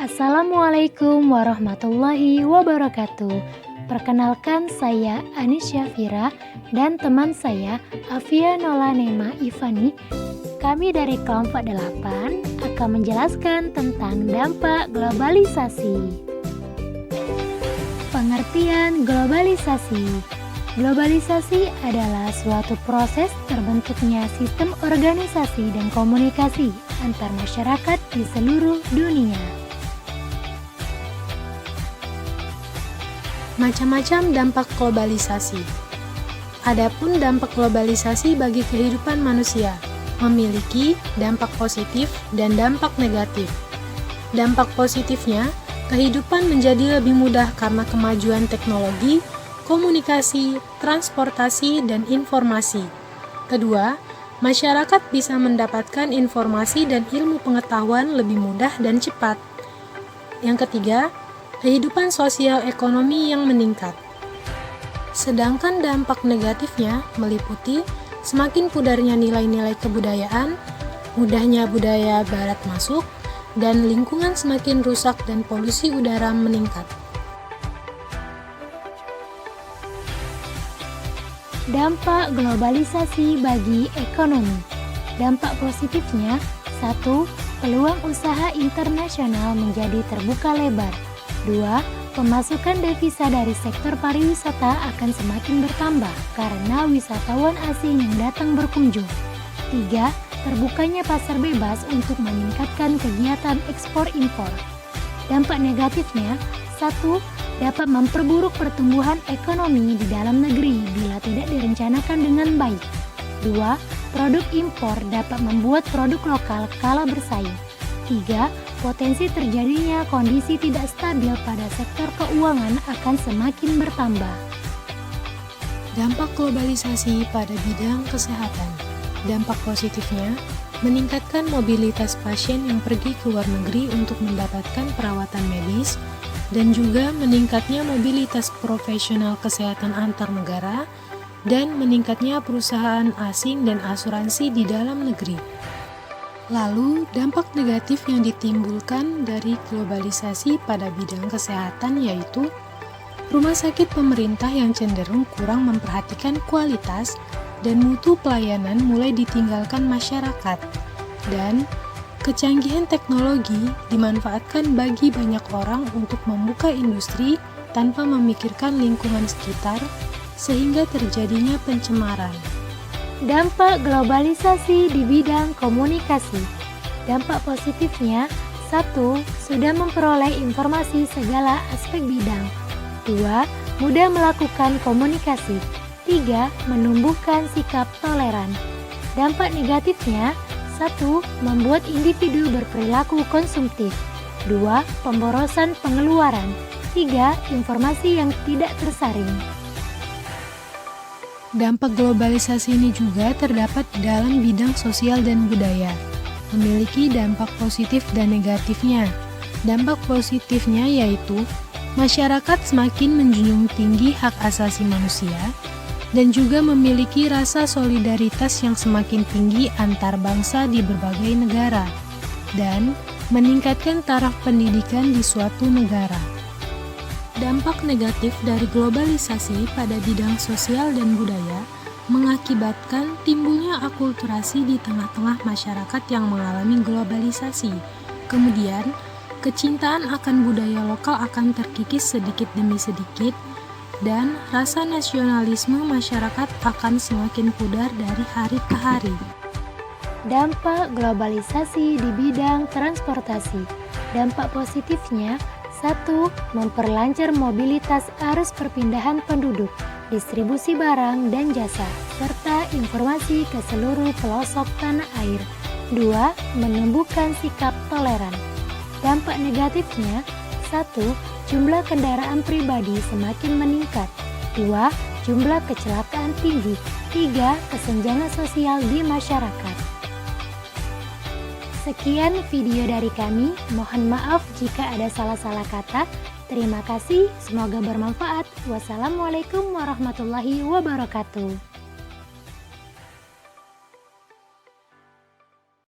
Assalamualaikum warahmatullahi wabarakatuh. Perkenalkan, saya Anis Syafira dan teman saya Afia Nolanema Ivani. Kami dari kelompok 8 akan menjelaskan tentang dampak globalisasi. Pengertian globalisasi. Globalisasi adalah suatu proses terbentuknya sistem organisasi dan komunikasi antar masyarakat di seluruh dunia. Macam-macam dampak globalisasi. Adapun dampak globalisasi bagi kehidupan manusia memiliki dampak positif dan dampak negatif. Dampak positifnya, kehidupan menjadi lebih mudah karena kemajuan teknologi, komunikasi, transportasi, dan informasi. Kedua, masyarakat bisa mendapatkan informasi dan ilmu pengetahuan lebih mudah dan cepat. Yang ketiga, kehidupan sosial ekonomi yang meningkat. Sedangkan dampak negatifnya meliputi semakin pudarnya nilai-nilai kebudayaan, mudahnya budaya barat masuk, dan lingkungan semakin rusak dan polusi udara meningkat. Dampak globalisasi bagi ekonomi. Dampak positifnya, 1. Peluang usaha internasional menjadi terbuka lebar. 2. Pemasukan devisa dari sektor pariwisata akan semakin bertambah karena wisatawan asing yang datang berkunjung. 3. Terbukanya pasar bebas untuk meningkatkan kegiatan ekspor-impor. Dampak negatifnya, 1. Dapat memperburuk pertumbuhan ekonomi di dalam negeri bila tidak direncanakan dengan baik. 2. Produk impor dapat membuat produk lokal kalah bersaing. 3. Potensi terjadinya kondisi tidak stabil pada sektor keuangan akan semakin bertambah. Dampak globalisasi pada bidang kesehatan. Dampak positifnya, meningkatkan mobilitas pasien yang pergi ke luar negeri untuk mendapatkan perawatan medis, dan juga meningkatnya mobilitas profesional kesehatan antar negara, dan meningkatnya perusahaan asing dan asuransi di dalam negeri. Lalu, dampak negatif yang ditimbulkan dari globalisasi pada bidang kesehatan yaitu rumah sakit pemerintah yang cenderung kurang memperhatikan kualitas dan mutu pelayanan mulai ditinggalkan masyarakat, dan kecanggihan teknologi dimanfaatkan bagi banyak orang untuk membuka industri tanpa memikirkan lingkungan sekitar, sehingga terjadinya pencemaran. Dampak globalisasi di bidang komunikasi. Dampak positifnya, 1. Sudah memperoleh informasi segala aspek bidang. 2. Mudah melakukan komunikasi. 3. Menumbuhkan sikap toleran. Dampak negatifnya, 1. Membuat individu berperilaku konsumtif. 2. Pemborosan pengeluaran. 3. Informasi yang tidak tersaring. Dampak globalisasi ini juga terdapat di dalam bidang sosial dan budaya, memiliki dampak positif dan negatifnya. Dampak positifnya yaitu masyarakat semakin menjunjung tinggi hak asasi manusia dan juga memiliki rasa solidaritas yang semakin tinggi antar bangsa di berbagai negara dan meningkatkan taraf pendidikan di suatu negara. Dampak negatif dari globalisasi pada bidang sosial dan budaya mengakibatkan timbulnya akulturasi di tengah-tengah masyarakat yang mengalami globalisasi. Kemudian, kecintaan akan budaya lokal akan terkikis sedikit demi sedikit, dan rasa nasionalisme masyarakat akan semakin pudar dari hari ke hari. Dampak globalisasi di bidang transportasi. Dampak positifnya, 1. Memperlancar mobilitas arus perpindahan penduduk, distribusi barang dan jasa, serta informasi ke seluruh pelosok tanah air. 2. Menumbuhkan sikap toleran. Dampak negatifnya, 1. Jumlah kendaraan pribadi semakin meningkat. 2. Jumlah kecelakaan tinggi. 3. Kesenjangan sosial di masyarakat. Sekian video dari kami, mohon maaf jika ada salah-salah kata. Terima kasih, semoga bermanfaat. Wassalamualaikum warahmatullahi wabarakatuh.